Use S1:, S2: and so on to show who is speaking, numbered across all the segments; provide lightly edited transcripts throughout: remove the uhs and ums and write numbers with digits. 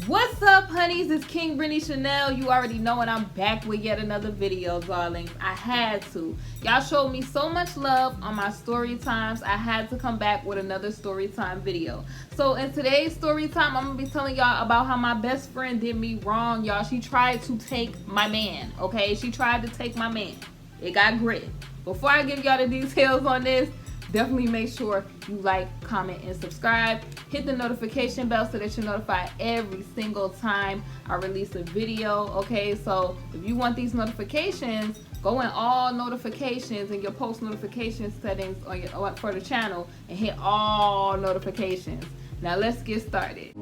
S1: What's up, honeys? It's KingBritneyChanel. You already know, and I'm back with yet another video, darlings. I had to. Y'all showed me so much love on my story times. I had to come back with another story time video. So in today's story time, I'm gonna be telling y'all about how my best friend did me wrong, y'all. She tried to take my man, okay? She tried to take my man. It got grit. Before I give y'all the details on this, definitely make sure you like, comment, and subscribe. Hit the notification bell so that you're notified every single time I release a video, okay? So if you want these notifications, go in all notifications in your post notification settings on for the channel and hit all notifications. Now let's get started.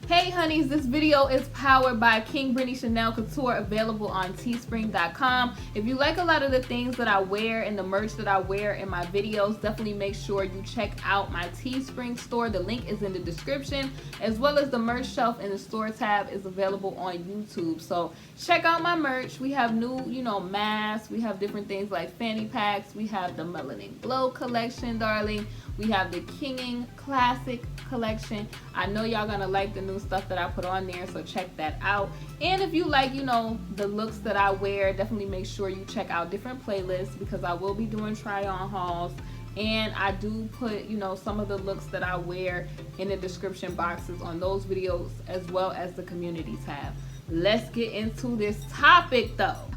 S1: Hey honeys, this video is powered by KingBritneyChanel Couture, available on teespring.com. If you like a lot of the things that I wear and the merch that I wear in my videos, definitely make sure you check out my Teespring store. The link is in the description, as well as the merch shelf in the store tab is available on YouTube. So check out my merch. We have new, masks. We have different things like fanny packs. We have the Melanin Glow collection, darling. We have the Kinging Classic collection. I know y'all gonna like the new stuff that I put on there, so check that out. And if you like, the looks that I wear, definitely make sure you check out different playlists, because I will be doing try-on hauls. And I do put, some of the looks that I wear in the description boxes on those videos, as well as the community tab. Let's get into this topic though.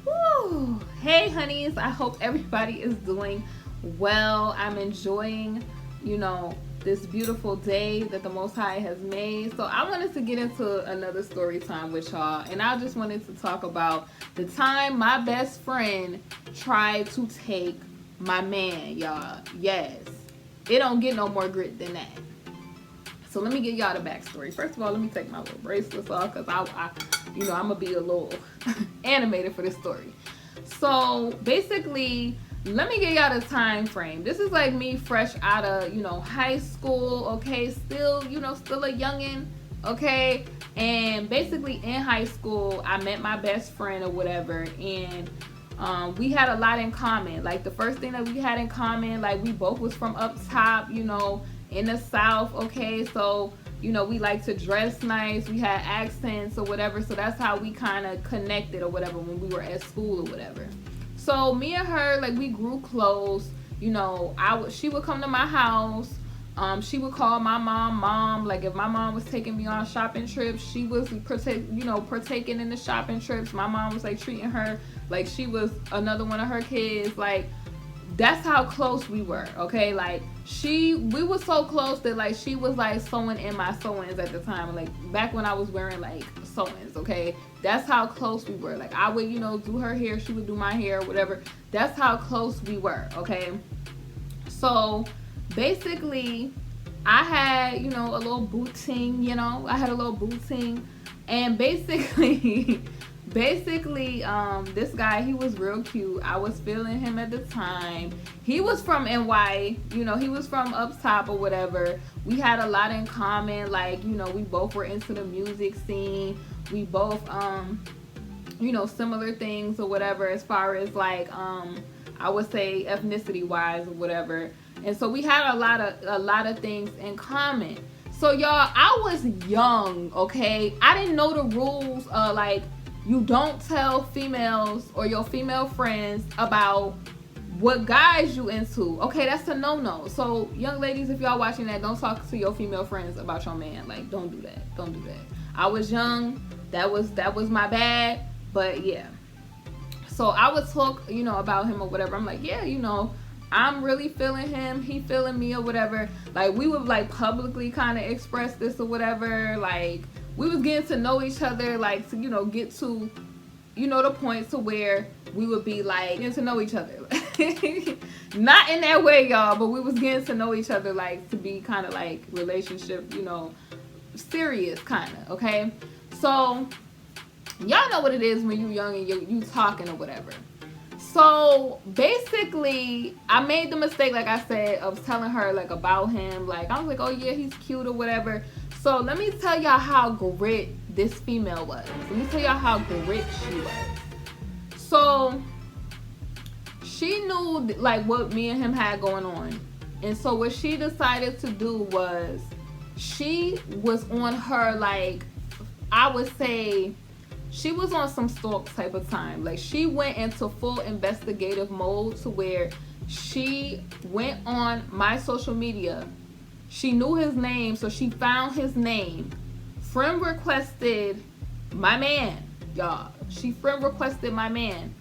S1: Woo! Hey honeys, I hope everybody is doing well. I'm enjoying, this beautiful day that the Most High has made. So I wanted to get into another story time with y'all, and I just wanted to talk about the time my best friend tried to take my man, y'all. Yes, it don't get no more grit than that. So let me give y'all the backstory. First of all, let me take my little bracelets off, because I'm gonna be a little animated for this story. So basically, let me give y'all the time frame. This is like me fresh out of, high school, okay? Still, still a youngin', okay? And basically in high school, I met my best friend or whatever, and we had a lot in common. Like the first thing that we had in common, like we both was from up top, in the South, okay? So, we like to dress nice. We had accents or whatever. So that's how we kind of connected or whatever when we were at school or whatever. So me and her, like, we grew close. She would come to my house. She would call my mom. Like, if my mom was taking me on shopping trips, she was partaking in the shopping trips. My mom was like treating her like she was another one of her kids. Like, that's how close we were, okay? Like, we were so close that, like, she was like sewing in my sewings at the time, like back when I was wearing like sewings, okay? That's how close we were. Like, I would, do her hair, she would do my hair, whatever. That's how close we were, okay? So basically, I had, a little booting, I had a little booting, and basically this guy, he was real cute. I was feeling him at the time. He was from NY, he was from up top or whatever. We had a lot in common. Like, we both were into the music scene. We both similar things or whatever, as far as like I would say ethnicity wise or whatever. And so we had a lot of things in common. So y'all, I was young, okay? I didn't know the rules, like, you don't tell females or your female friends about what guys you into. Okay, that's a no-no. So young ladies, if y'all watching that, don't talk to your female friends about your man. Like, don't do that. Don't do that. I was young. That was my bad. But yeah. So I would talk, about him or whatever. I'm like, yeah, I'm really feeling him. He feeling me or whatever. Like, we would like publicly kind of express this or whatever. Like, we was getting to know each other, like, to, get to, the point to where we would be, like, getting to know each other. Not in that way, y'all, but we was getting to know each other, like, to be kind of, like, relationship, serious, kind of, okay? So, y'all know what it is when you young and you talking or whatever. So, basically, I made the mistake, like I said, of telling her, like, about him. Like, I was like, oh, yeah, he's cute or whatever. So let me tell y'all how grit this female was. Let me tell y'all how grit she was. So she knew like what me and him had going on. And so what she decided to do was, she was on her, like, I would say she was on some stalk type of time. Like, she went into full investigative mode to where she went on my social media. She knew his name, so she found his name. Friend requested my man, y'all. She friend requested my man.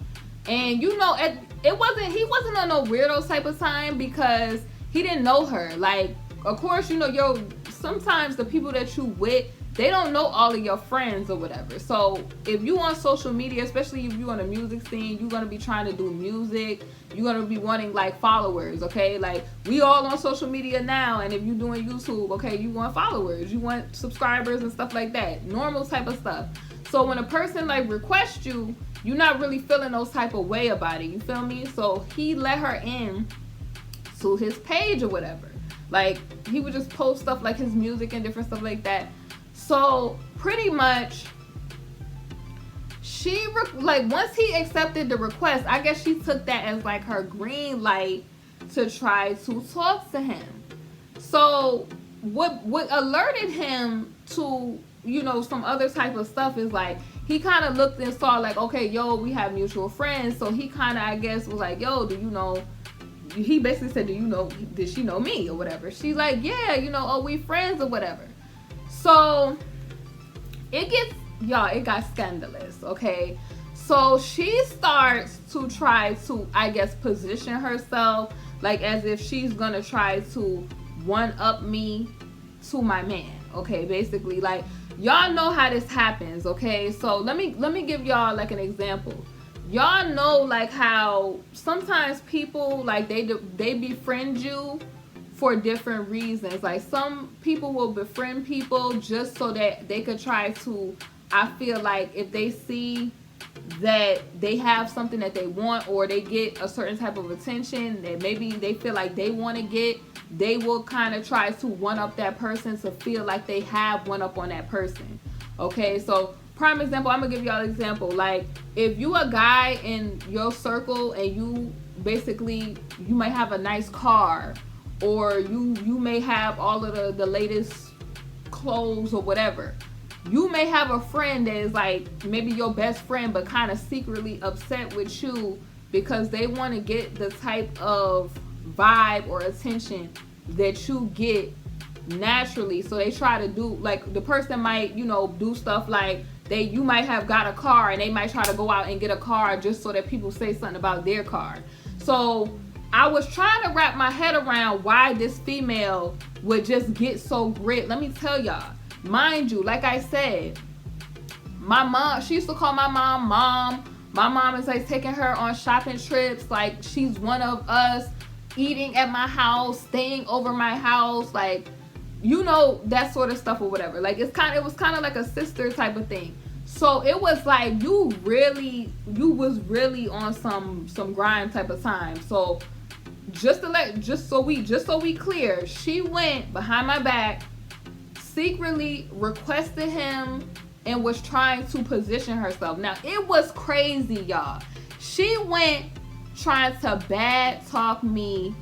S1: And you know, he wasn't on no weirdo type of time because he didn't know her. Like, of course, you know, sometimes the people that you with, they don't know all of your friends or whatever. So if you on social media, especially if you on a music scene, you're gonna be trying to do music. You're gonna be wanting like followers, okay? Like, we all on social media now, and if you're doing YouTube, okay, you want followers, you want subscribers and stuff like that. Normal type of stuff. So when a person like requests you, you're not really feeling those type of way about it. You feel me? So he let her in to his page or whatever. Like, he would just post stuff like his music and different stuff like that. So pretty much, like, once he accepted the request, I guess she took that as like her green light to try to talk to him. So what alerted him to, you know, some other type of stuff is like, he kind of looked and saw like, okay, yo, we have mutual friends. So he kind of, I guess, was like, yo, do you know, he basically said, did she know me or whatever? She's like, yeah, you know, oh, we friends or whatever. So it got scandalous, okay? So she starts to try to, I guess, position herself like as if she's gonna try to one up me to my man, okay? Basically, like, y'all know how this happens, okay? So let me give y'all like an example. Y'all know like how sometimes people like they befriend you for different reasons. Like, some people will befriend people just so that they could try to, I feel like if they see that they have something that they want, or they get a certain type of attention that maybe they feel like they want to get, they will kind of try to one up that person to feel like they have one up on that person. Okay, so prime example, I'm gonna give y'all an example. Like, if you a guy in your circle and you might have a nice car, or you may have all of the latest clothes or whatever. You may have a friend that is like maybe your best friend, but kind of secretly upset with you because they want to get the type of vibe or attention that you get naturally. So they try to do, like, the person might, you know, do stuff like you might have got a car and they might try to go out and get a car just so that people say something about their car. So I was trying to wrap my head around why this female would just get so grit. Let me tell y'all, mind you, like I said, my mom, she used to call my mom mom. My mom is like taking her on shopping trips. Like, she's one of us, eating at my house, staying over my house, like, you know, that sort of stuff or whatever. Like, it was kind of like a sister type of thing. So it was like you was really on some grind type of time. So just so we clear, she went behind my back, secretly requested him, and was trying to position herself. Now, it was crazy, y'all. She went trying to bad talk me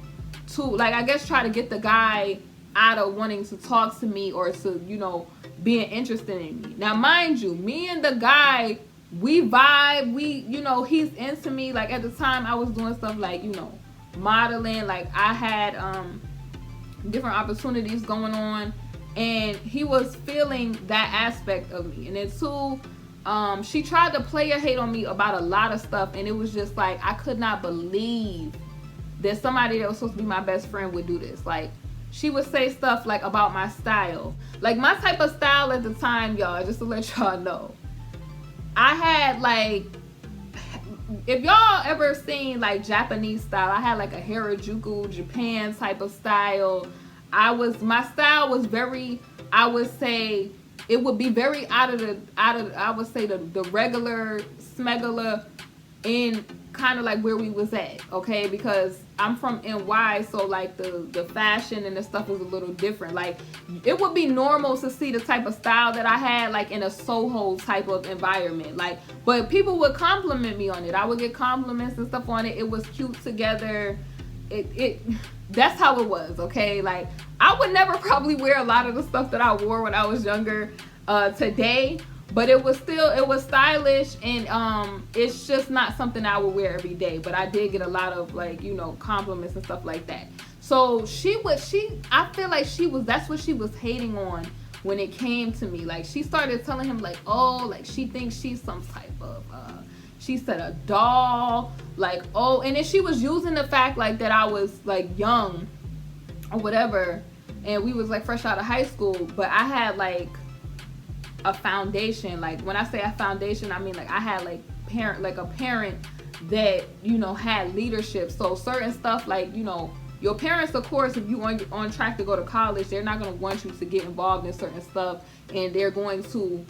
S1: to, like, I guess try to get the guy out of wanting to talk to me or to, you know, being interested in me. Now, mind you, me and the guy, we vibe, you know, he's into me. Like, at the time, I was doing stuff like, you know, modeling. Like, I had different opportunities going on, and he was feeling that aspect of me. And then two, she tried to player hate on me about a lot of stuff, and it was just like, I could not believe that somebody that was supposed to be my best friend would do this. Like, she would say stuff like about my style, like my type of style at the time, y'all, just to let y'all know. I had like, if y'all ever seen like Japanese style, I had like a Harajuku Japan type of style. My style was very, I would say, it would be very out of I would say the regular smegular in kind of like where we was at, okay? Because I'm from NY, so like the fashion and the stuff was a little different. Like it would be normal to see the type of style that I had like in a Soho type of environment, like, but people would compliment me on it. I would get compliments and stuff on it. It was cute together. That's how it was, okay? Like I would never probably wear a lot of the stuff that I wore when I was younger today, but it was stylish, and it's just not something I would wear every day. But I did get a lot of, like, you know, compliments and stuff like that. So I feel like that's what she was hating on when it came to me. Like she started telling him like, oh, like she thinks she's some type of she said a doll, like, oh, and then she was using the fact like that I was like young or whatever, and we was like fresh out of high school, but I had like a foundation. Like when I say a foundation, I mean like I had like a parent that, you know, had leadership. So certain stuff, like, you know, your parents, of course, if you on track to go to college, they're not going to want you to get involved in certain stuff, and they're going to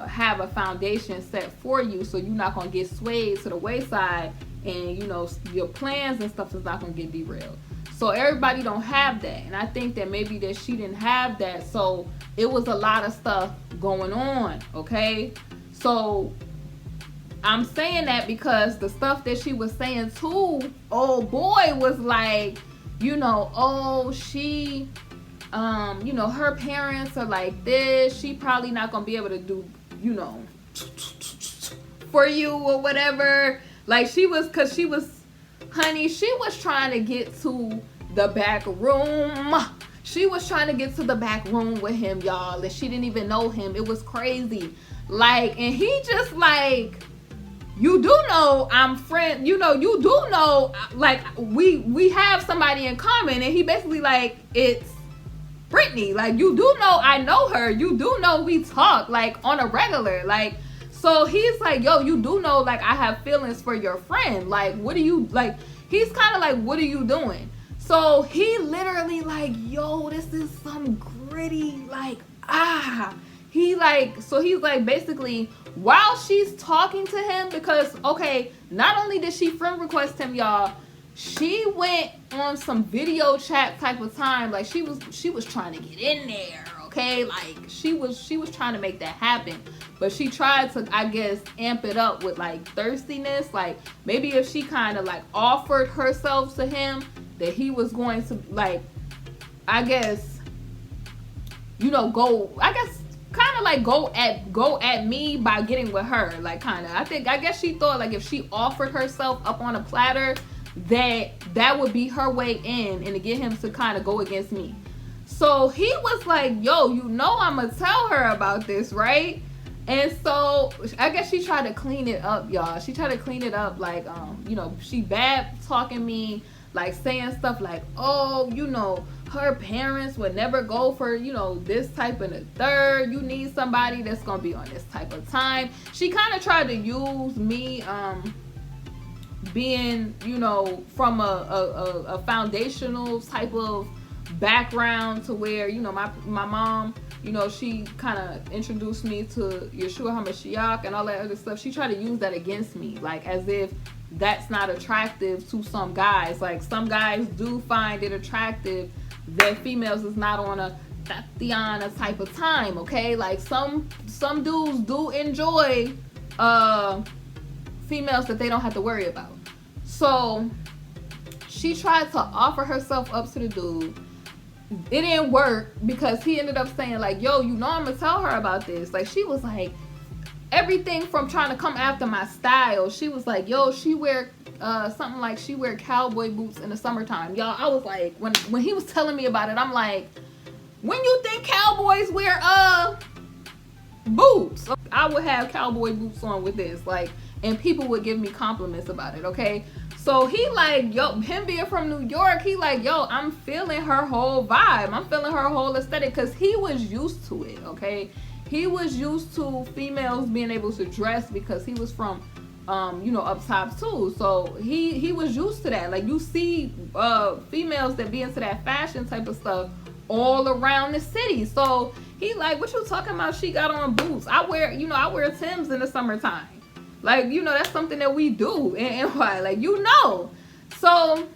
S1: have a foundation set for you, so you're not going to get swayed to the wayside, and, you know, your plans and stuff is not going to get derailed. So everybody don't have that, and I think that maybe that she didn't have that, so it was a lot of stuff going on, okay? So I'm saying that because the stuff that she was saying to old boy was like, you know, oh, she, you know, her parents are like this, she probably not gonna be able to do, you know, for you or whatever. Like honey, she was trying to get to the back room. She was trying to get to the back room with him, y'all, and she didn't even know him. It was crazy. Like, and he just like, you do know I'm friend, you know, you do know, like, we have somebody in common, and he basically like, it's Brittany. Like, you do know I know her. You do know we talk like on a regular, like. So he's like, yo, you do know, like, I have feelings for your friend. Like, what are you, like, he's kind of like, what are you doing? So he literally like, yo, this is some gritty, like, he like, so he's like, basically, while she's talking to him, because, okay, not only did she friend request him, y'all, she went on some video chat type of time. Like, she was trying to get in there, okay? Like, she was trying to make that happen. But she tried to, I guess, amp it up with, like, thirstiness. Like, maybe if she kind of, like, offered herself to him, that he was going to, like, I guess, you know, kind of like go at me by getting with her. Like, kind of. I guess she thought, like, if she offered herself up on a platter, that would be her way in, and to get him to kind of go against me. So he was like, yo, you know I'm going to tell her about this, right? And so I guess she tried to clean it up, y'all. She tried to clean it up, like, you know, she bad talking me, like saying stuff like, oh, you know, her parents would never go for, you know, this type and the third. You need somebody that's going to be on this type of time. She kind of tried to use me, being, you know, from a foundational type of background, to where, you know, my mom, you know, she kind of introduced me to Yeshua HaMashiach and all that other stuff. She tried to use that against me, like, as if that's not attractive to some guys. Like, some guys do find it attractive that females is not on a Tatiana type of time, okay? Like, some dudes do enjoy females that they don't have to worry about. So she tried to offer herself up to the dude. It didn't work, because he ended up saying like, yo, you know I'm gonna tell her about this. Like, she was like, everything from trying to come after my style. She was like, yo, she wear something like she wear cowboy boots in the summertime. Y'all, I was like, when he was telling me about it, I'm like, when you think cowboys wear boots? I would have cowboy boots on with this, like, and people would give me compliments about it, okay? So he like, yo, him being from New York, he like, yo, I'm feeling her whole vibe. I'm feeling her whole aesthetic, because he was used to it, okay? He was used to females being able to dress, because he was from, you know, up top too. So he was used to that. Like, you see females that be into that fashion type of stuff all around the city. So he like, what you talking about? She got on boots. I wear Timbs in the summertime. Like, you know, that's something that we do in NY. Like, you know. So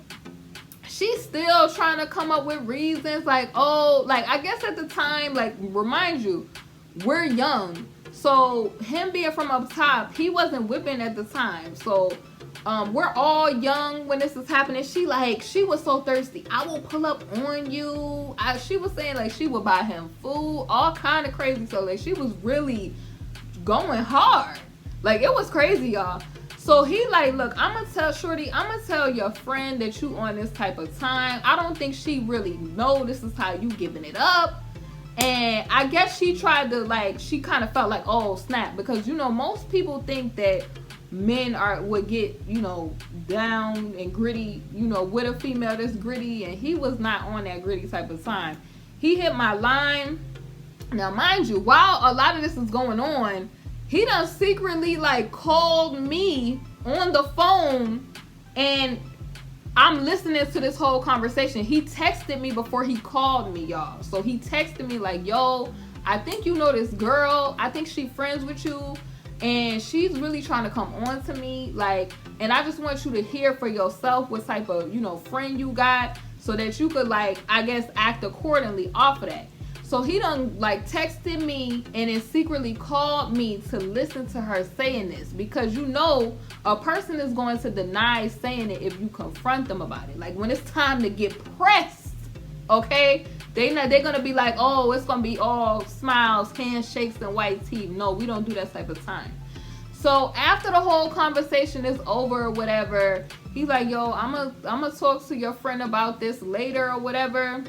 S1: she's still trying to come up with reasons. Like, oh, like, I guess at the time, like, remind you, we're young. So him being from up top, he wasn't whipping at the time. So we're all young when this is happening. She was so thirsty. I will pull up on you. She was saying like she would buy him food, all kind of crazy. So like she was really going hard. Like it was crazy, y'all. So he like, look, I'm gonna tell Shorty, I'm gonna tell your friend that you on this type of time. I don't think she really know this is how you giving it up. And I guess she tried to like, she kind of felt like, oh snap, because you know most people think that men would get, you know, down and gritty, you know, with a female that's gritty, and he was not on that gritty type of time. He hit my line. Now mind you, while a lot of this is going on, he done secretly like called me on the phone, and I'm listening to this whole conversation. He texted me before he called me, y'all. So he texted me like, yo, I think you know this girl, I think she friends with you, and she's really trying to come on to me, like, and I just want you to hear for yourself what type of, you know, friend you got, so that you could like, I guess, act accordingly off of that. So he done like texted me and then secretly called me to listen to her saying this, because you know a person is going to deny saying it if you confront them about it. Like when it's time to get pressed, okay, they're gonna be like, oh, it's gonna be all smiles, handshakes, and white teeth. No, we don't do that type of time. So after the whole conversation is over or whatever, he's like, yo, I'm gonna talk to your friend about this later or whatever.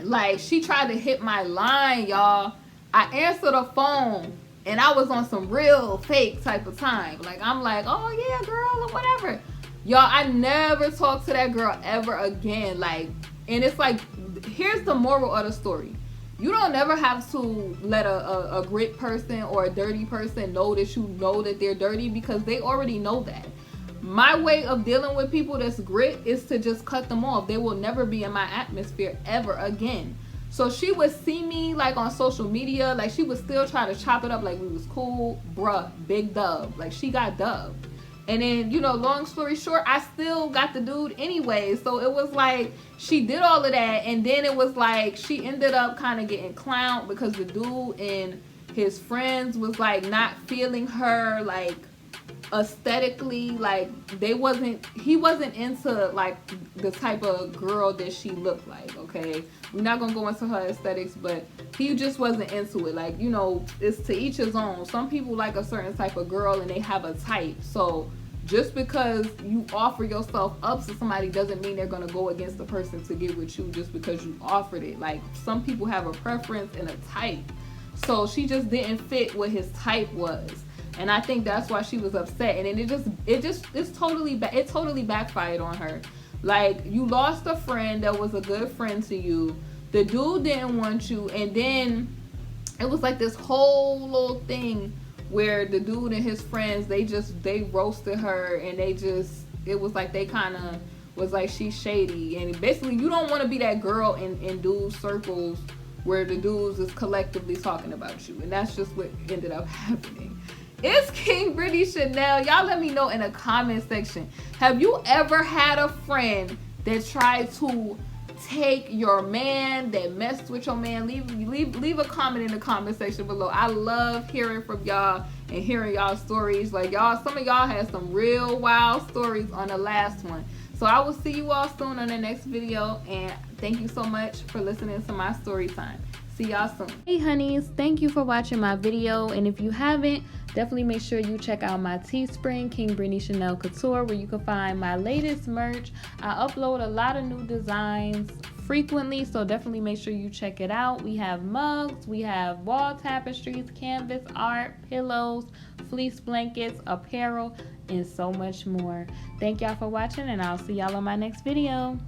S1: Like she tried to hit my line, y'all. I answered the phone and I was on some real fake type of time. Like I'm like, oh yeah, girl, or whatever. Y'all, I never talked to that girl ever again. Like, and it's like, here's the moral of the story. You don't never have to let a grit person or a dirty person know that you know that they're dirty, because they already know that. My way of dealing with people that's grit is to just cut them off. They will never be in my atmosphere ever again. So she would see me like on social media, like she would still try to chop it up like we was cool. Bruh, big dub. Like she got dubbed. And then, you know, long story short, I still got the dude anyway. So it was like she did all of that, and then it was like she ended up kind of getting clowned because the dude and his friends was like not feeling her like aesthetically. Like he wasn't into like the type of girl that she looked like. Okay, we're not gonna go into her aesthetics, but he just wasn't into it. Like, you know, it's to each his own. Some people like a certain type of girl and they have a type. So just because you offer yourself up to somebody doesn't mean they're gonna go against the person to get with you just because you offered it. Like some people have a preference and a type. So she just didn't fit what his type was. And I think that's why she was upset. And then it totally backfired on her. Like, you lost a friend that was a good friend to you. The dude didn't want you. And then it was like this whole little thing where the dude and his friends, they roasted her. And it was like they kind of was like, she's shady. And basically, you don't want to be that girl in dude circles where the dudes is collectively talking about you. And that's just what ended up happening. It's KingBritneyChanel. Y'all let me know in the comment section. Have you ever had a friend that tried to take your man, that messed with your man? Leave a comment in the comment section below. I love hearing from y'all and hearing y'all stories. Like y'all, some of y'all had some real wild stories on the last one. So I will see you all soon on the next video. And thank you so much for listening to my story time. See y'all soon. Hey honeys, thank you for watching my video. And if you haven't, definitely make sure you check out my Teespring, KingBritneyChanel Couture, where you can find my latest merch. I upload a lot of new designs frequently, so definitely make sure you check it out. We have mugs, we have wall tapestries, canvas art, pillows, fleece blankets, apparel, and so much more. Thank y'all for watching, and I'll see y'all on my next video.